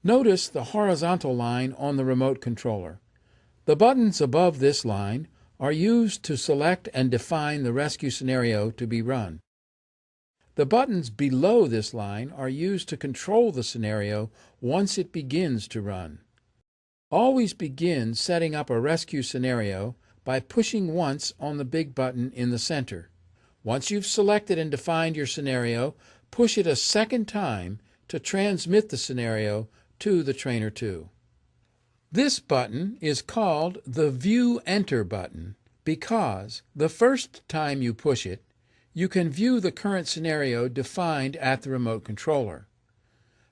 Notice the horizontal line on the remote controller. The buttons above this line are used to select and define the rescue scenario to be run. The buttons below this line are used to control the scenario once it begins to run. Always begin setting up a rescue scenario by pushing once on the big button in the center. Once you've selected and defined your scenario, push it a second time to transmit the scenario to the Trainer 2. This button is called the View Enter button because the first time you push it, you can view the current scenario defined at the remote controller.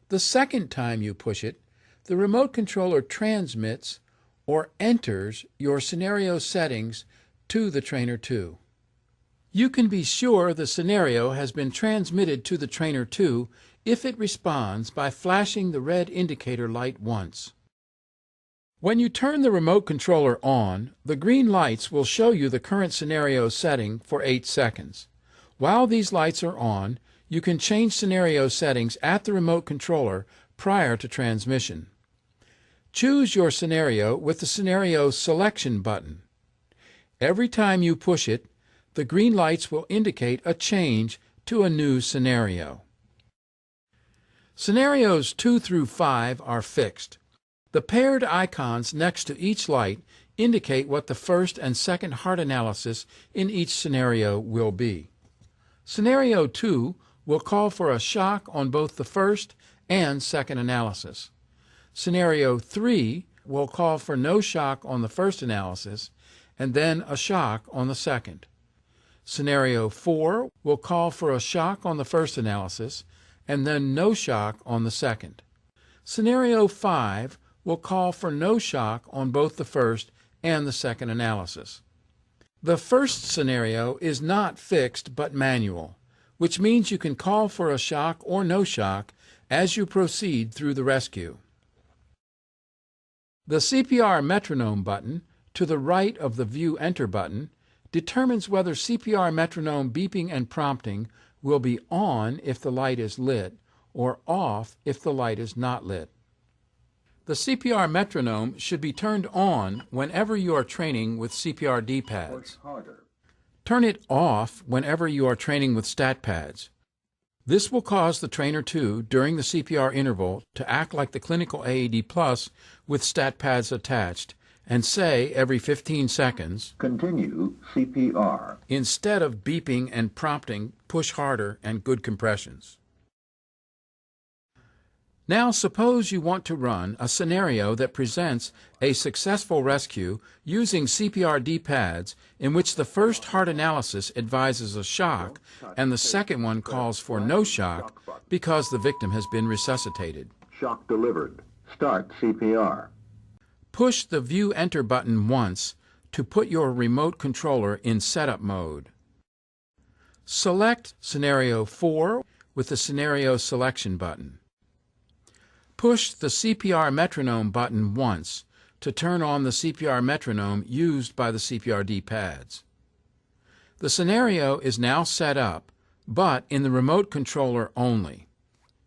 The second time you push it, the remote controller transmits or enters your scenario settings to the Trainer 2. You can be sure the scenario has been transmitted to the Trainer 2 if it responds by flashing the red indicator light once. When you turn the remote controller on, the green lights will show you the current scenario setting for 8 seconds. While these lights are on, you can change scenario settings at the remote controller prior to transmission. Choose your scenario with the Scenario Selection button. Every time you push it, the green lights will indicate a change to a new scenario. Scenarios 2 through 5 are fixed. The paired icons next to each light indicate what the first and second heart analysis in each scenario will be. Scenario 2 will call for a shock on both the first and second analysis. Scenario 3 will call for no shock on the first analysis and then a shock on the second. Scenario 4 will call for a shock on the first analysis and then no shock on the second. Scenario 5 will call for no shock on both the first and the second analysis. The first scenario is not fixed but manual, which means you can call for a shock or no shock as you proceed through the rescue. The CPR metronome button to the right of the View Enter button determines whether CPR metronome beeping and prompting will be on if the light is lit or off if the light is not lit. The CPR metronome should be turned on whenever you are training with CPR D-pads. Turn it off whenever you are training with stat pads. This will cause the Trainer 2 during the CPR interval to act like the clinical AED Plus with stat pads attached and say every 15 seconds, "Continue CPR," instead of beeping and prompting push harder and good compressions. Now suppose you want to run a scenario that presents a successful rescue using CPR D-pads in which the first heart analysis advises a shock and the second one calls for no shock because the victim has been resuscitated. Shock delivered. Start CPR. Push the View Enter button once to put your remote controller in setup mode. Select Scenario 4 with the Scenario Selection button. Push the CPR metronome button once to turn on the CPR metronome used by the CPR D-pads. The scenario is now set up, but in the remote controller only.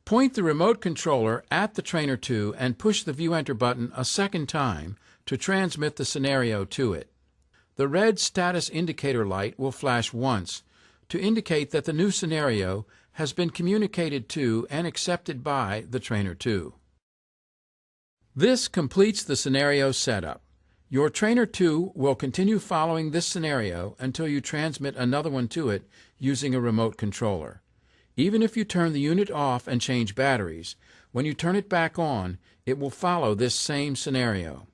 Point the remote controller at the Trainer 2 and push the View Enter button a second time to transmit the scenario to it. The red status indicator light will flash once to indicate that the new scenario has been communicated to and accepted by the Trainer 2. This completes the scenario setup. Your Trainer 2 will continue following this scenario until you transmit another one to it using a remote controller. Even if you turn the unit off and change batteries, when you turn it back on, it will follow this same scenario.